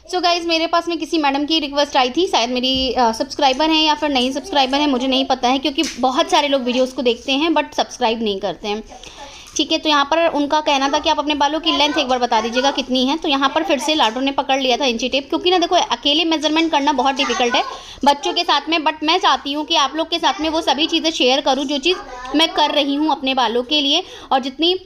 So guys, मेरे पास में किसी मैडम की रिक्वेस्ट आई थी, शायद मेरी सब्सक्राइबर हैं या फिर नई सब्सक्राइबर हैं, मुझे नहीं पता है, क्योंकि बहुत सारे लोग वीडियोस को देखते हैं बट सब्सक्राइब नहीं करते हैं। ठीक है, तो यहाँ पर उनका कहना था कि आप अपने बालों की लेंथ एक बार बता दीजिएगा कितनी है। तो यहाँ पर फिर से लाडो ने पकड़ लिया था इंची टेप, क्योंकि ना देखो अकेले मेजरमेंट करना बहुत डिफिकल्ट है बच्चों के साथ में, बट मैं चाहती हूँ कि आप लोग के साथ में वो सभी चीज़ें शेयर करूँ जो चीज़ मैं कर रही हूँ अपने बालों के लिए, और जितनी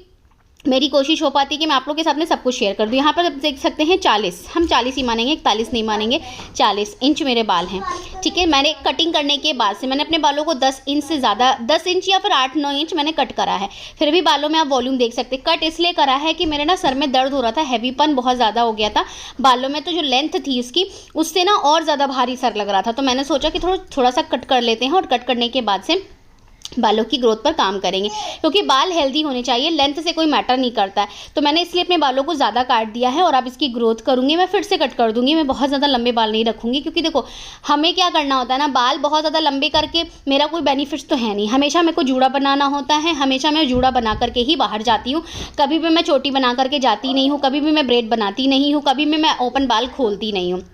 मेरी कोशिश हो पाती है कि मैं आप लोग के साथ में सब कुछ शेयर कर दूँ। यहाँ पर आप देख सकते हैं 40, हम 40 ही मानेंगे, 41 नहीं मानेंगे, 40 इंच मेरे बाल हैं। ठीक है, मैंने कटिंग करने के बाद से मैंने अपने बालों को 10 इंच से ज़्यादा, 10 इंच या फिर 8-9 इंच मैंने कट करा है। फिर भी बालों में आप वॉल्यूम देख सकते हैं। कट इसलिए करा है कि मेरे ना सर में दर्द हो रहा था, हैवीपन बहुत ज़्यादा हो गया था बालों में, तो जो लेंथ थी इसकी उससे ना और ज़्यादा भारी सर लग रहा था। तो मैंने सोचा कि थोड़ा सा कट कर लेते हैं, और कट करने के बाद से बालों की ग्रोथ पर काम करेंगे, क्योंकि बाल हेल्दी होने चाहिए, लेंथ से कोई मैटर नहीं करता है। तो मैंने इसलिए अपने बालों को ज़्यादा काट दिया है, और अब इसकी ग्रोथ करूँगी, मैं फिर से कट कर दूँगी। मैं बहुत ज़्यादा लंबे बाल नहीं रखूँगी, क्योंकि देखो हमें क्या करना होता है ना, बाल बहुत ज़्यादा लंबे करके मेरा कोई बेनिफिट्स तो है नहीं। हमेशा मेरे को जूड़ा बनाना होता है, हमेशा मैं जूड़ा बना करके ही बाहर जाती हूँ, कभी भी मैं चोटी बना करके जाती नहीं हूँ, कभी भी मैं ब्रेड बनाती नहीं हूँ, कभी भी मैं ओपन बाल खोलती नहीं हूँ।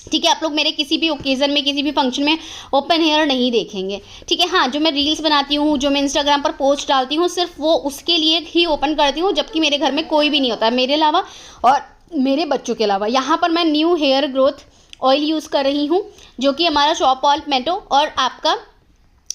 ठीक है, आप लोग मेरे किसी भी ओकेज़न में, किसी भी फंक्शन में ओपन हेयर नहीं देखेंगे। ठीक है, हाँ, जो मैं रील्स बनाती हूँ, जो मैं इंस्टाग्राम पर पोस्ट डालती हूँ, सिर्फ वो उसके लिए ही ओपन करती हूँ, जबकि मेरे घर में कोई भी नहीं होता मेरे अलावा और मेरे बच्चों के अलावा। यहाँ पर मैं new hair growth oil use कर रही हूँ, जो कि हमारा शॉप ऑल मेटो और आपका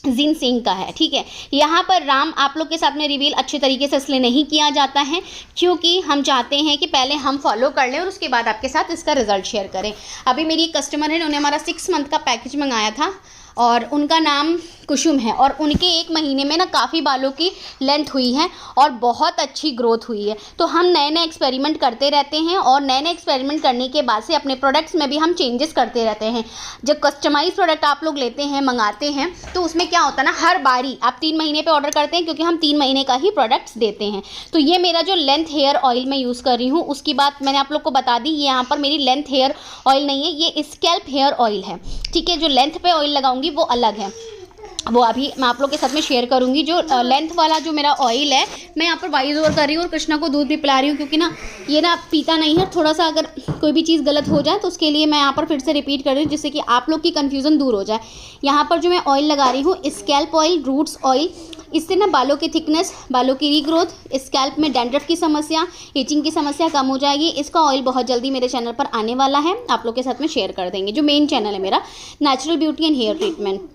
जिनसिंग का है। ठीक है, यहाँ पर राम आप लोग के साथ में रिवील अच्छे तरीके से इसलिए नहीं किया जाता है, क्योंकि हम चाहते हैं कि पहले हम फॉलो कर लें और उसके बाद आपके साथ इसका रिजल्ट शेयर करें। अभी मेरी एक कस्टमर है, उन्होंने हमारा 6 मंथ का पैकेज मंगाया था, और उनका नाम कुसुम है, और उनके 1 महीने में ना काफ़ी बालों की लेंथ हुई है और बहुत अच्छी ग्रोथ हुई है। तो हम नए नए एक्सपेरिमेंट करते रहते हैं, और नए नए एक्सपेरिमेंट करने के बाद से अपने प्रोडक्ट्स में भी हम चेंजेस करते रहते हैं। जब कस्टमाइज प्रोडक्ट आप लोग लेते हैं, मंगाते हैं, तो उसमें क्या होता है ना, हर बारी आप 3 महीने पे ऑर्डर करते हैं, क्योंकि हम 3 महीने का ही प्रोडक्ट्स देते हैं। तो ये मेरा जो लेंथ हेयर ऑयल मैं यूज़ कर रही हूँ, उसकी बात मैंने आप लोग को बता दी। ये यहाँ पर मेरी लेंथ हेयर ऑयल नहीं है, ये स्कैल्प हेयर ऑयल है। ठीक है, जो लेंथ पे ऑयल लगाऊंगी वो अलग है, वो अभी मैं आप लोग के साथ में शेयर करूंगी। जो लेंथ वाला जो मेरा ऑयल है, मैं यहाँ पर वाइज ओवर कर रही हूँ और कृष्णा को दूध भी पिला रही हूँ, क्योंकि ना ये ना पीता नहीं है। थोड़ा सा अगर कोई भी चीज़ गलत हो जाए तो उसके लिए मैं यहाँ पर फिर से रिपीट कर रही हूँ, जिससे कि आप लोग की कन्फ्यूज़न दूर हो जाए। यहाँ पर जो मैं ऑयल लगा रही हूँ, स्कैल्प ऑयल, रूट्स ऑयल, इससे ना बालों की थिकनेस, बालों की रीग्रोथ, स्कैल्प में डैंड्रफ की समस्या, इचिंग की समस्या कम हो जाएगी। इसका ऑयल बहुत जल्दी मेरे चैनल पर आने वाला है, आप लोग के साथ में शेयर कर देंगे। जो मेन चैनल है मेरा, natural beauty and hair treatment.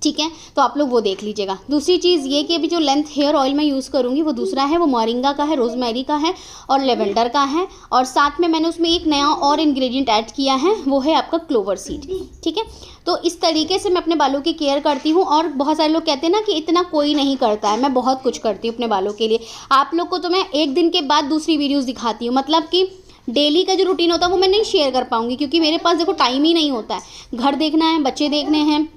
ठीक है, तो आप लोग वो देख लीजिएगा। दूसरी चीज़ ये कि अभी जो लेंथ हेयर ऑयल मैं यूज़ करूँगी वो दूसरा है, वो मोरिंगा का है, रोजमेरी का है और लेवेंडर का है, और साथ में मैंने उसमें एक नया और इंग्रेडिएंट ऐड किया है, वो है आपका क्लोवर सीड। ठीक है, तो इस तरीके से मैं अपने बालों की केयर करती हूँ। और बहुत सारे लोग कहते हैं ना कि इतना कोई नहीं करता है, मैं बहुत कुछ करती हूँ अपने बालों के लिए। आप लोग को तो मैं एक दिन के बाद दूसरी वीडियोज़ दिखाती हूँ, मतलब कि डेली का जो रूटीन होता है वो मैं नहीं शेयर कर पाऊँगी, क्योंकि मेरे पास देखो टाइम ही नहीं होता है। घर देखना है, बच्चे देखने हैं,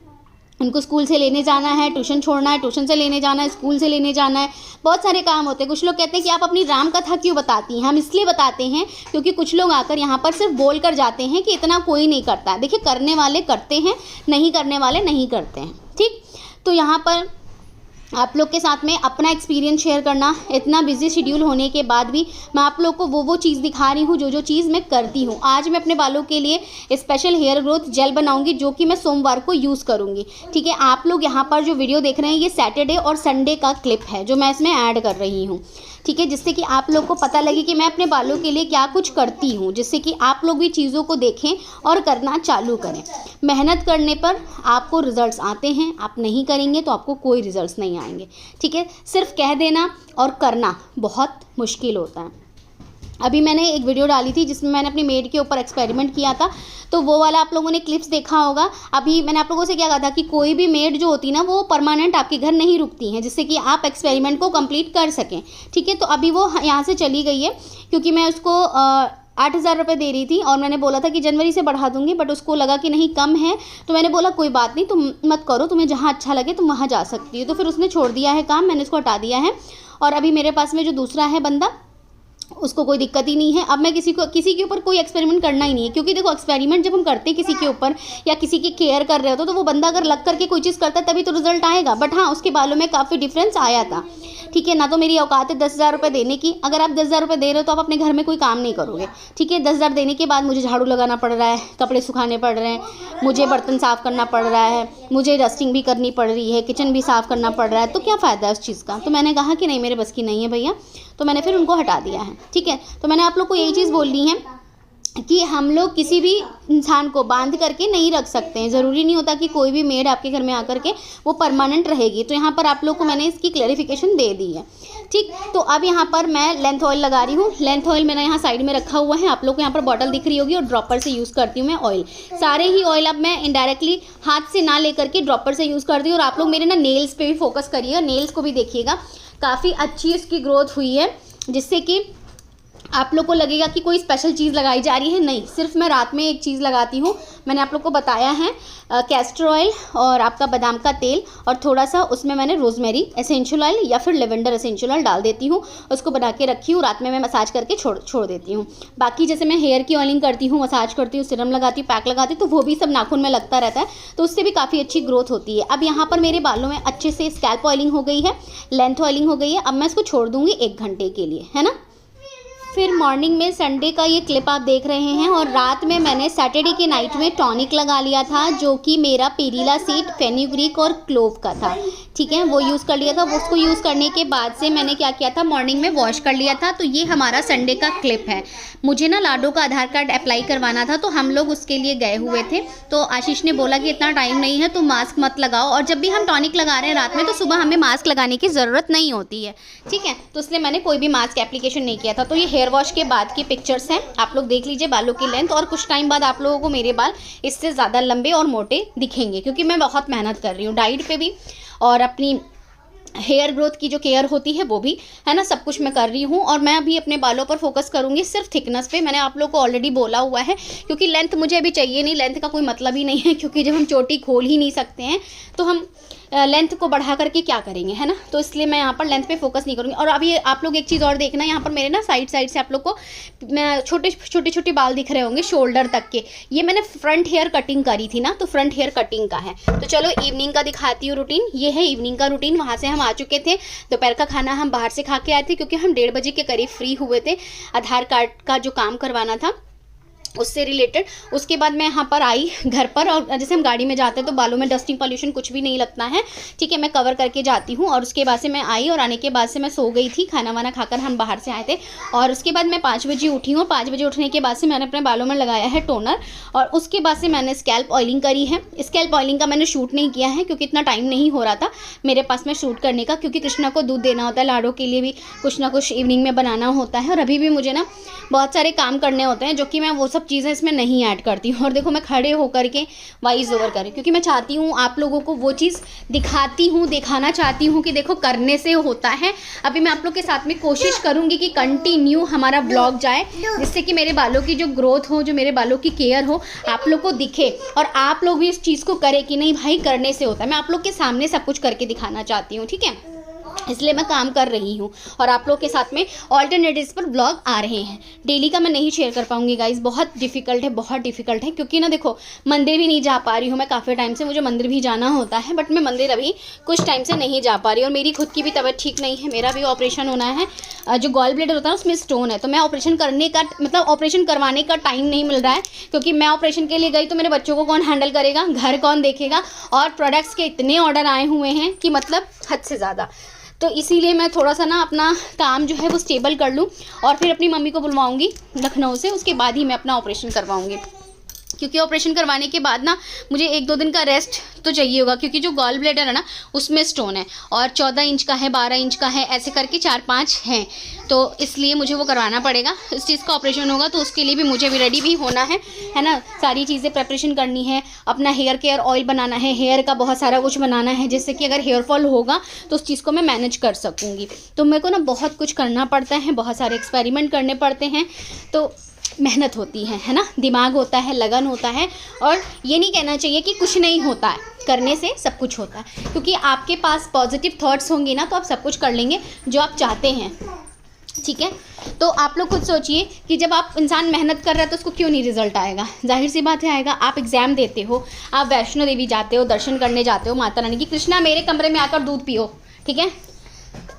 उनको स्कूल से लेने जाना है, ट्यूशन छोड़ना है, ट्यूशन से लेने जाना है, स्कूल से लेने जाना है, बहुत सारे काम होते हैं। कुछ लोग कहते हैं कि आप अपनी राम कथा क्यों बताती हैं? हम इसलिए बताते हैं क्योंकि कुछ लोग आकर यहाँ पर सिर्फ बोल कर जाते हैं कि इतना कोई नहीं करता है। देखिए, करने वाले करते हैं, नहीं करने वाले नहीं करते हैं। ठीक, तो यहाँ पर आप लोग के साथ में अपना एक्सपीरियंस शेयर करना, इतना बिजी शेड्यूल होने के बाद भी मैं आप लोग को वो चीज़ दिखा रही हूँ जो चीज़ मैं करती हूँ। आज मैं अपने बालों के लिए स्पेशल हेयर ग्रोथ जेल बनाऊंगी, जो कि मैं सोमवार को यूज़ करूँगी। ठीक है, आप लोग यहाँ पर जो वीडियो देख रहे हैं, ये सैटरडे और संडे का क्लिप है जो मैं इसमें ऐड कर रही हूँ। ठीक है, जिससे कि आप लोग को पता लगे कि मैं अपने बालों के लिए क्या कुछ करती हूँ, जिससे कि आप लोग भी चीज़ों को देखें और करना चालू करें। मेहनत करने पर आपको रिजल्ट्स आते हैं, आप नहीं करेंगे तो आपको कोई रिजल्ट्स नहीं आएंगे। ठीक है, सिर्फ कह देना और करना बहुत मुश्किल होता है। अभी मैंने एक वीडियो डाली थी जिसमें मैंने अपनी मेड के ऊपर एक्सपेरिमेंट किया था, तो वो वाला आप लोगों ने क्लिप्स देखा होगा। अभी मैंने आप लोगों से क्या कहा था कि कोई भी मेड जो होती है ना, वो परमानेंट आपके घर नहीं रुकती हैं, जिससे कि आप एक्सपेरिमेंट को कंप्लीट कर सकें। ठीक है, तो अभी वो यहाँ से चली गई है, क्योंकि मैं उसको 8,000 रुपये दे रही थी, और मैंने बोला था कि जनवरी से बढ़ा दूंगी, बट उसको लगा कि नहीं कम है, तो मैंने बोला कोई बात नहीं, तुम मत करो, तुम्हें जहाँ अच्छा लगे तुम वहाँ जा सकती हो। तो फिर उसने छोड़ दिया है काम, मैंने उसको हटा दिया है। और अभी मेरे पास में जो दूसरा है बंदा, उसको कोई दिक्कत ही नहीं है। अब मैं किसी के ऊपर कोई एक्सपेरिमेंट करना ही नहीं है, क्योंकि देखो एक्सपेरिमेंट जब हम करते हैं किसी के ऊपर या किसी की केयर कर रहे हो तो वो बंदा अगर लग करके कोई चीज़ करता है तभी तो रिजल्ट आएगा। बट हाँ, उसके बालों में काफ़ी डिफरेंस आया था, ठीक है ना। तो मेरी औकात है 10,000 रुपये देने की। अगर आप 10,000 रुपये दे रहे हो तो आप अपने घर में कोई काम नहीं करोगे, ठीक है। 10,000 देने के बाद मुझे झाड़ू लगाना पड़ रहा है, कपड़े सुखाने पड़ रहे हैं, मुझे बर्तन साफ़ करना पड़ रहा है, मुझे डस्टिंग भी करनी पड़ रही है, किचन भी साफ़ करना पड़ रहा है, तो क्या फ़ायदा है उस चीज़ का। तो मैंने कहा कि नहीं, मेरे बस की नहीं है भैया, तो मैंने फिर उनको हटा दिया है, ठीक है। तो मैंने आप लोग को यही चीज़ बोलनी है कि हम लोग किसी भी इंसान को बांध करके नहीं रख सकते हैं। ज़रूरी नहीं होता कि कोई भी मेड आपके घर में आकर के वो परमानेंट रहेगी। तो यहाँ पर आप लोग को मैंने इसकी क्लैरिफिकेशन दे दी है, ठीक। तो अब यहाँ पर मैं लेंथ ऑयल लगा रही हूँ। लेंथ ऑयल मैंने यहाँ साइड में रखा हुआ है, आप लोग को यहाँ पर बॉटल दिख रही होगी, और ड्रॉपर से यूज़ करती हूँ मैं ऑयल। सारे ही ऑयल अब मैं इनडायरेक्टली हाथ से ना लेकर के ड्रॉपर से यूज़ करती हूँ। और आप लोग मेरे ना नेल्स पे भी फोकस करिएगा, नेल्स को भी देखिएगा, काफ़ी अच्छी इसकी ग्रोथ हुई है, जिससे कि आप लोग को लगेगा कि कोई स्पेशल चीज़ लगाई जा रही है। नहीं, सिर्फ मैं रात में एक चीज़ लगाती हूँ, मैंने आप लोग को बताया है, कैस्टर ऑयल और आपका बादाम का तेल, और थोड़ा सा उसमें मैंने रोज़मेरी एसेंशियल ऑयल या फिर लेवेंडर एसेंशियल ऑयल डाल देती हूँ। उसको बना के रखी हूँ, रात में मैं मसाज करके छोड़ देती हूँ। बाकी जैसे मैं हेयर की ऑयलिंग करती हूँ, मसाज करती हूँ, सीरम लगाती हूँ, पैक लगाती हूँ, तो वो भी सब नाखून में लगता रहता है, तो उससे भी काफ़ी अच्छी ग्रोथ होती है। अब यहाँ पर मेरे बालों में अच्छे से स्कैल्प ऑयलिंग हो गई है, लेंथ ऑयलिंग हो गई है। अब मैं इसको छोड़ दूँगी 1 घंटे के लिए, है ना। फिर मॉर्निंग में संडे का ये क्लिप आप देख रहे हैं, और रात में मैंने सैटरडे की नाइट में टॉनिक लगा लिया था, जो कि मेरा पेरीला सीड, फेनुग्रीक और क्लोव का था, ठीक है। वो यूज़ कर लिया था। वो उसको यूज़ करने के बाद से मैंने क्या किया था, मॉर्निंग में वॉश कर लिया था। तो ये हमारा संडे का क्लिप है। मुझे ना लाडो का आधार कार्ड अप्लाई करवाना था, तो हम लोग उसके लिए गए हुए थे। तो आशीष ने बोला कि इतना टाइम नहीं है तो मास्क मत लगाओ, और जब भी हम टॉनिक लगा रहे हैं रात में तो सुबह हमें मास्क लगाने की ज़रूरत नहीं होती है, ठीक है। तो इसलिए मैंने कोई भी मास्क एप्लीकेशन नहीं किया था। तो ये हेयर वॉश के बाद की पिक्चर्स हैं, आप लोग देख लीजिए बालों की लेंथ, और कुछ टाइम बाद आप लोगों को मेरे बाल इससे ज़्यादा लंबे और मोटे दिखेंगे, क्योंकि मैं बहुत मेहनत कर रही हूँ डाइट पे भी, और अपनी हेयर ग्रोथ की जो केयर होती है वो भी, है ना, सब कुछ मैं कर रही हूँ। और मैं अभी अपने बालों पर फोकस करूँगी सिर्फ थिकनेस पे। मैंने आप लोगों को ऑलरेडी बोला हुआ है, क्योंकि लेंथ मुझे अभी चाहिए नहीं, लेंथ का कोई मतलब ही नहीं है, क्योंकि जब हम चोटी खोल ही नहीं सकते हैं तो हम लेंथ को बढ़ा करके क्या करेंगे, है ना। तो इसलिए मैं यहाँ पर लेंथ पे फोकस नहीं करूँगी। और अभी आप लोग एक चीज़ और देखना, यहाँ पर मेरे ना साइड से आप लोग को छोटे बाल दिख रहे होंगे शोल्डर तक के, ये मैंने फ्रंट हेयर कटिंग करी थी ना, तो फ्रंट हेयर कटिंग का है। तो चलो इवनिंग का दिखाती हूँ रूटीन। ये है इवनिंग का रूटीन। वहाँ से हम आ चुके थे, दोपहर का खाना हम बाहर से खा के आए थे, क्योंकि हम 1:30 बजे के करीब फ्री हुए थे, आधार कार्ड का जो काम करवाना था उससे रिलेटेड। उसके बाद मैं यहाँ पर आई घर पर, और जैसे हम गाड़ी में जाते हैं तो बालों में डस्टिंग पॉल्यूशन कुछ भी नहीं लगता है, ठीक है, मैं कवर करके जाती हूँ। और उसके बाद से मैं आई, और आने के बाद से मैं सो गई थी, खाना वाना खाकर हम बाहर से आए थे। और उसके बाद मैं 5 बजे उठी हूँ। 5 बजे उठने के बाद से मैंने अपने बालों में लगाया है टोनर, और उसके बाद से मैंने स्कैल्प ऑयलिंग करी है। स्कैल्प ऑयलिंग का मैंने शूट नहीं किया है, क्योंकि इतना टाइम नहीं हो रहा था मेरे पास में शूट करने का, क्योंकि कृष्णा को दूध देना होता है, लाडो के लिए भी कुछ ना कुछ इवनिंग में बनाना होता है, और अभी भी मुझे ना बहुत सारे काम करने होते हैं, जो कि मैं वो सब चीज़ें इसमें नहीं ऐड करती हूँ। और देखो मैं खड़े होकर के वॉइस ओवर करें, क्योंकि मैं चाहती हूँ आप लोगों को वो चीज़ दिखाना चाहती हूँ कि देखो करने से होता है। अभी मैं आप लोग के साथ में कोशिश करूँगी कि कंटिन्यू हमारा ब्लॉग जाए, जिससे कि मेरे बालों की जो ग्रोथ हो, जो मेरे बालों की केयर हो, आप लोग को दिखे, और आप लोग भी इस चीज़ को करें कि नहीं भाई करने से होता है। मैं आप लोग के सामने सब कुछ करके दिखाना चाहती हूँ, ठीक है, इसलिए मैं काम कर रही हूँ। और आप लोग के साथ में ऑल्टरनेटिव्स पर ब्लॉग आ रहे हैं। डेली का मैं नहीं शेयर कर पाऊँगी गाइज, बहुत डिफ़िकल्ट है, क्योंकि ना देखो मंदिर भी नहीं जा पा रही हूँ मैं काफ़ी टाइम से। मुझे मंदिर भी जाना होता है, बट मैं मंदिर अभी कुछ टाइम से नहीं जा पा रही, और मेरी खुद की भी तबीयत ठीक नहीं है। मेरा भी ऑपरेशन होना है, जो गॉल ब्लैडर होता है उसमें स्टोन है, तो मैं ऑपरेशन करवाने का टाइम नहीं मिल रहा है, क्योंकि मैं ऑपरेशन के लिए गई तो मेरे बच्चों को कौन हैंडल करेगा, घर कौन देखेगा, और प्रोडक्ट्स के इतने ऑर्डर आए हुए हैं कि मतलब हद से ज़्यादा। तो इसीलिए मैं थोड़ा सा ना अपना काम जो है वो स्टेबल कर लूँ, और फिर अपनी मम्मी को बुलवाऊँगी लखनऊ से, उसके बाद ही मैं अपना ऑपरेशन करवाऊँगी। क्योंकि ऑपरेशन करवाने के बाद ना मुझे 1-2 दिन का रेस्ट तो चाहिए होगा, क्योंकि जो गॉल ब्लैडर है ना उसमें स्टोन है, और 14 इंच का है, 12 इंच का है, ऐसे करके 4-5 हैं, तो इसलिए मुझे वो करवाना पड़ेगा। इस चीज़ का ऑपरेशन होगा तो उसके लिए भी मुझे भी रेडी भी होना है ना, सारी चीज़ें प्रिपरेशन करनी है, अपना हेयर केयर ऑयल बनाना है, हेयर का बहुत सारा कुछ बनाना है, जिससे कि अगर हेयर फॉल होगा तो उस चीज़ को मैं मैनेज कर सकूँगी। तो मेरे को ना बहुत कुछ करना पड़ता है, बहुत सारे एक्सपेरिमेंट करने पड़ते हैं, तो मेहनत होती है ना, दिमाग होता है, लगन होता है। और ये नहीं कहना चाहिए कि कुछ नहीं होता है, करने से सब कुछ होता है, क्योंकि आपके पास पॉजिटिव थॉट्स होंगे ना तो आप सब कुछ कर लेंगे जो आप चाहते हैं। ठीक है। तो आप लोग खुद सोचिए कि जब आप इंसान मेहनत कर रहा है तो उसको क्यों नहीं रिजल्ट आएगा। जाहिर सी बात है आएगा। आप एग्ज़ाम देते हो, आप वैष्णो देवी जाते हो, दर्शन करने जाते हो माता रानी की, कृष्णा मेरे कमरे में आकर दूध पियो, ठीक है।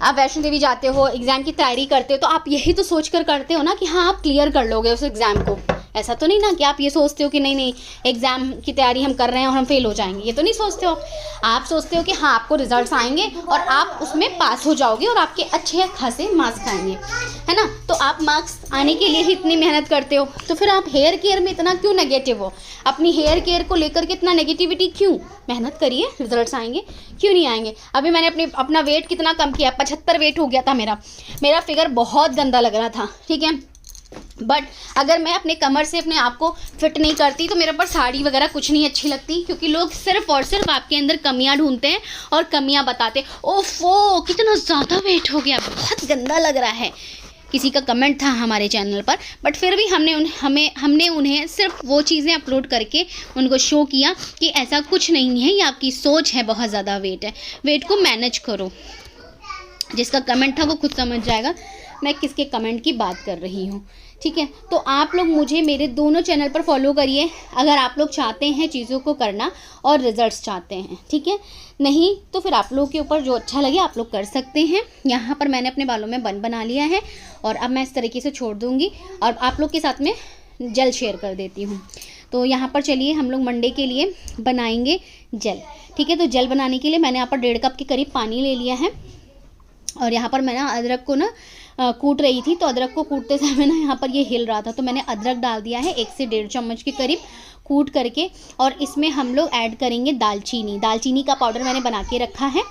आप वैष्णो देवी जाते हो, एग्ज़ाम की तैयारी करते हो, तो आप यही तो सोच कर करते हो ना कि हाँ आप क्लियर कर लोगे उस एग्ज़ाम को। ऐसा तो नहीं ना कि आप ये सोचते हो कि नहीं नहीं एग्ज़ाम की तैयारी हम कर रहे हैं और हम फेल हो जाएंगे, ये तो नहीं सोचते हो। आप सोचते हो कि हाँ आपको रिजल्ट्स आएंगे और आप उसमें पास हो जाओगे और आपके अच्छे खासे मार्क्स आएंगे, है ना। तो आप मार्क्स आने के लिए ही इतनी मेहनत करते हो, तो फिर आप हेयर केयर में इतना क्यों नेगेटिव हो, अपनी हेयर केयर को लेकर के इतना नेगेटिविटी क्यों। मेहनत करिए, रिजल्ट्स आएंगे, क्यों नहीं आएंगे। अभी मैंने अपना वेट कितना कम किया, 75 वेट हो गया था मेरा फिगर बहुत गंदा लग रहा था, ठीक है। बट अगर मैं अपने कमर से अपने आप को फिट नहीं करती तो मेरे ऊपर साड़ी वगैरह कुछ नहीं अच्छी लगती, क्योंकि लोग सिर्फ और सिर्फ आपके अंदर कमियां ढूंढते हैं और कमियां बताते। ओफो कितना ज़्यादा वेट हो गया, बहुत गंदा लग रहा है, किसी का कमेंट था हमारे चैनल पर। बट फिर भी हमने उन्हें सिर्फ वो चीज़ें अपलोड करके उनको शो किया कि ऐसा कुछ नहीं है, ये आपकी सोच है, बहुत ज़्यादा वेट है, वेट को मैनेज करो। जिसका कमेंट था वो खुद समझ जाएगा मैं किसके कमेंट की बात कर रही हूँ, ठीक है। तो आप लोग मुझे मेरे दोनों चैनल पर फॉलो करिए अगर आप लोग चाहते हैं चीज़ों को करना और रिजल्ट्स चाहते हैं, ठीक है। नहीं तो फिर आप लोग के ऊपर जो अच्छा लगे आप लोग कर सकते हैं। यहाँ पर मैंने अपने बालों में बन बना लिया है और अब मैं इस तरीके से छोड़ दूँगी और आप लोग के साथ में जेल शेयर कर देती हूँ। तो यहाँ पर चलिए हम लोग मंडे के लिए बनाएंगे जेल, ठीक है। तो जेल बनाने के लिए मैंने यहाँ पर 1.5 कप के करीब पानी ले लिया है और यहाँ पर मैं ना अदरक को ना कूट रही थी, तो अदरक को कूटते समय ना यहाँ पर ये हिल रहा था, तो मैंने अदरक डाल दिया है 1 से 1.5 चम्मच के करीब कूट करके। और इसमें हम लोग ऐड करेंगे दालचीनी का पाउडर मैंने बना के रखा है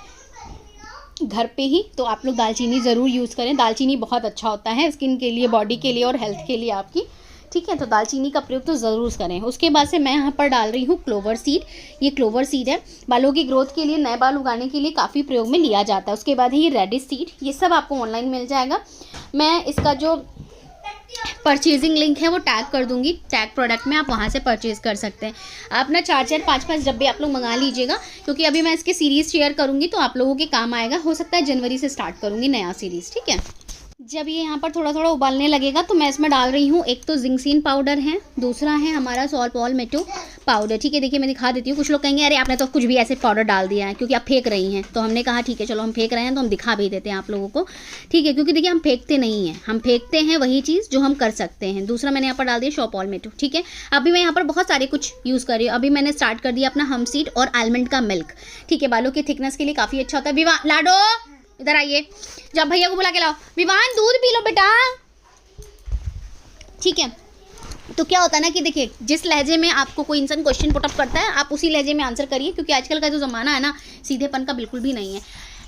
घर पे ही, तो आप लोग दालचीनी ज़रूर यूज़ करें। दालचीनी बहुत अच्छा होता है स्किन के लिए, बॉडी के लिए और हेल्थ के लिए आपकी, ठीक है। तो दालचीनी का प्रयोग तो ज़रूर करें। उसके बाद से मैं यहाँ पर डाल रही हूँ क्लोवर सीड। ये क्लोवर सीड है, बालों की ग्रोथ के लिए, नए बाल उगाने के लिए काफ़ी प्रयोग में लिया जाता है। उसके बाद है ये रेडिश सीड, ये सब आपको ऑनलाइन मिल जाएगा। मैं इसका जो परचेजिंग लिंक है वो टैग कर दूंगी, टैग प्रोडक्ट में आप वहाँ से परचेज़ कर सकते हैं। आप ना 4-4, 5-5 डब्बे आप लोग मंगा लीजिएगा, क्योंकि अभी मैं इसकी सीरीज़ शेयर करूँगी तो आप लोगों के काम आएगा। हो सकता है जनवरी से स्टार्ट करूँगी नया सीरीज़, ठीक है। जब ये यहाँ पर थोड़ा थोड़ा उबालने लगेगा तो मैं इसमें डाल रही हूँ, एक तो जिंक्सीन पाउडर है, दूसरा है हमारा सॉल्पोल्मेटो पाउडर, ठीक है। देखिए मैं दिखा देती हूँ। कुछ लोग कहेंगे अरे आपने तो कुछ भी ऐसे पाउडर डाल दिया है क्योंकि आप फेंक रही हैं, तो हमने कहा ठीक है चलो हम फेंक रहे हैं तो हम दिखा भी देते हैं आप लोगों को, ठीक है। क्योंकि देखिए हम फेंकते नहीं हैं, हम फेंकते हैं वही चीज़ जो हम कर सकते हैं। दूसरा मैंने यहाँ पर डाल दिया सॉल्पोल्मेटो, ठीक है। अभी मैं यहाँ पर बहुत सारे कुछ यूज़ कर रही हूँ। अभी मैंने स्टार्ट कर दिया अपना हम सीड और आलमंड का मिल्क, ठीक है। बालों के थिकनेस के लिए काफ़ी अच्छा होता है। विवाह लाडो इधर आइए, जब भैया को बुला के लाओ, विवान दूध पी लो बेटा, ठीक है। तो क्या होता है ना कि देखिए जिस लहजे में आपको कोई इंसान क्वेश्चन पुट अप करता है आप उसी लहजे में आंसर करिए, क्योंकि आजकल का जो ज़माना है ना सीधेपन का बिल्कुल भी नहीं है।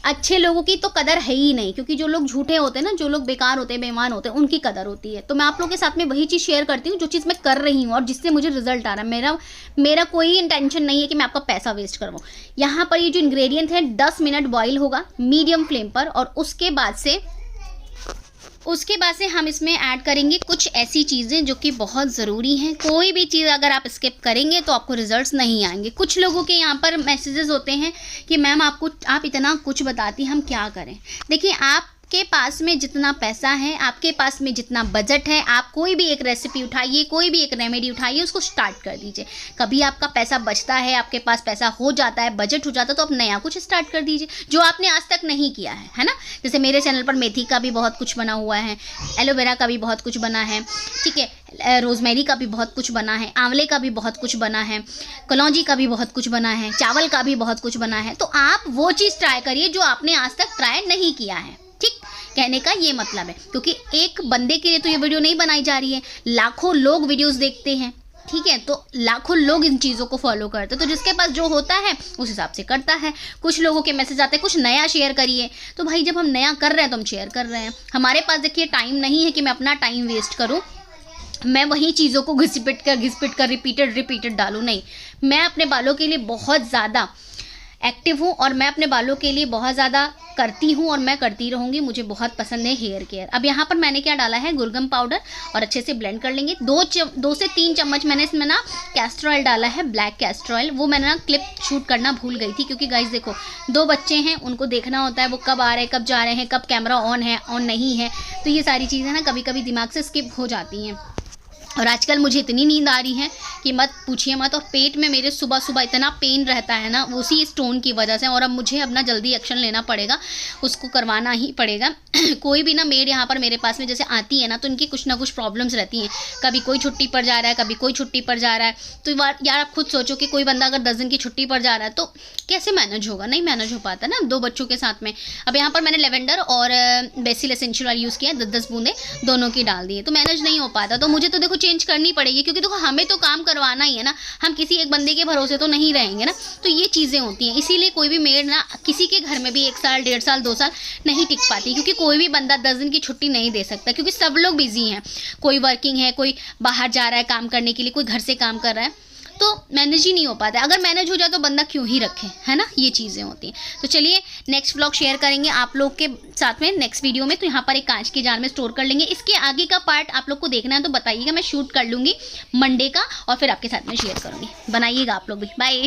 अच्छे लोगों की तो कदर है ही नहीं, क्योंकि जो लोग झूठे होते हैं ना, जो लोग बेकार होते हैं, बेईमान होते हैं, उनकी कदर होती है। तो मैं आप लोगों के साथ में वही चीज़ शेयर करती हूँ जो चीज़ मैं कर रही हूँ और जिससे मुझे रिजल्ट आ रहा है। मेरा कोई इंटेंशन नहीं है कि मैं आपका पैसा वेस्ट करवाऊँ। यहाँ पर ये जो इंग्रेडिएंट है 10 मिनट बॉईल होगा मीडियम फ्लेम पर, और उसके बाद से हम इसमें ऐड करेंगे कुछ ऐसी चीज़ें जो कि बहुत ज़रूरी हैं। कोई भी चीज़ अगर आप स्किप करेंगे तो आपको रिजल्ट्स नहीं आएंगे। कुछ लोगों के यहाँ पर मैसेजेस होते हैं कि मैम आप इतना कुछ बताती, हम क्या करें। देखिए आपके पास में जितना पैसा है, आपके पास में जितना बजट है, आप कोई भी एक रेसिपी उठाइए, कोई भी एक रेमेडी उठाइए, उसको स्टार्ट कर दीजिए। कभी आपका पैसा बचता है, आपके पास पैसा हो जाता है, बजट हो जाता है, तो आप नया कुछ स्टार्ट कर दीजिए जो आपने आज तक नहीं किया है ना। जैसे मेरे चैनल पर मेथी का भी बहुत कुछ बना हुआ है, एलोवेरा का भी बहुत कुछ बना है, ठीक है, रोजमेरी का भी बहुत कुछ बना है, आंवले का भी बहुत कुछ बना है, कलौंजी का भी बहुत कुछ बना है, चावल का भी बहुत कुछ बना है। तो आप वो चीज़ ट्राई करिए जो आपने आज तक ट्राई नहीं किया है, ठीक। कहने का ये मतलब है, क्योंकि एक बंदे के लिए तो ये वीडियो नहीं बनाई जा रही है, लाखों लोग वीडियोस देखते हैं, ठीक है। तो लाखों लोग इन चीज़ों को फॉलो करते हैं, तो जिसके पास जो होता है उस हिसाब से करता है। कुछ लोगों के मैसेज आते हैं कुछ नया शेयर करिए, तो भाई जब हम नया कर रहे हैं तो हम शेयर कर रहे हैं। हमारे पास देखिए टाइम नहीं है कि मैं अपना टाइम वेस्ट करूँ, मैं वही चीज़ों को घिस पिट कर रिपीटेड डालूँ, नहीं। मैं अपने बालों के लिए बहुत ज़्यादा एक्टिव हूँ और मैं अपने बालों के लिए बहुत ज़्यादा करती हूँ और मैं करती रहूँगी। मुझे बहुत पसंद है हेयर केयर। अब यहाँ पर मैंने क्या डाला है, गुलगम पाउडर, और अच्छे से ब्लेंड कर लेंगे। 2 से 3 चम्मच मैंने इसमें ना कैस्टर ऑयल डाला है, ब्लैक कैस्टर ऑयल। वो मैंने ना क्लिप शूट करना भूल गई थी, क्योंकि गाइस देखो 2 बच्चे हैं, उनको देखना होता है वो कब आ रहे हैं, कब जा रहे हैं, कब कैमरा ऑन है, ऑन नहीं है, तो ये सारी चीज़ें ना कभी कभी दिमाग से स्किप हो जाती हैं। और आजकल मुझे इतनी नींद आ रही है कि मत पूछिए मत, और पेट में मेरे सुबह सुबह इतना पेन रहता है ना उसी स्टोन की वजह से। और अब मुझे अपना जल्दी एक्शन लेना पड़ेगा, उसको करवाना ही पड़ेगा। कोई भी ना मेड यहाँ पर मेरे पास में जैसे आती है ना, तो इनकी कुछ ना कुछ प्रॉब्लम्स रहती हैं। कभी कोई छुट्टी पर जा रहा है, कभी कोई छुट्टी पर जा रहा है। तो यार आप खुद सोचो कि कोई बंदा अगर 10 दिन की छुट्टी पर जा रहा है तो कैसे मैनेज होगा, नहीं मैनेज हो पाता ना 2 बच्चों के साथ में। अब यहाँ पर मैंने लेवेंडर और बेसिल एसेंशियल ऑयल यूज़ किया, 10-10 बूंदे दोनों की डाल दिए, तो मैनेज नहीं हो पाता। तो मुझे तो देखो चेंज करनी पड़ेगी, क्योंकि देखो हमें तो काम करवाना ही है ना, हम किसी एक बंदे के भरोसे तो नहीं रहेंगे ना। तो ये चीज़ें होती हैं, इसीलिए कोई भी मेड ना किसी के घर में भी 1 साल 1.5 साल 2 साल नहीं टिक पाती, क्योंकि कोई भी बंदा 10 दिन की छुट्टी नहीं दे सकता, क्योंकि सब लोग बिजी हैं। कोई वर्किंग है, कोई बाहर जा रहा है काम करने के लिए, कोई घर से काम कर रहा है, तो मैनेज ही नहीं हो पाता है। अगर मैनेज हो जाए तो बंदा क्यों ही रखे, है ना, ये चीज़ें होती हैं। तो चलिए नेक्स्ट व्लॉग शेयर करेंगे आप लोग के साथ में नेक्स्ट वीडियो में। तो यहाँ पर एक कांच के जार में स्टोर कर लेंगे। इसके आगे का पार्ट आप लोग को देखना है तो बताइएगा, मैं शूट कर लूँगी मंडे का और फिर आपके साथ में शेयर करूँगी। बनाइएगा आप लोग भी। बाय।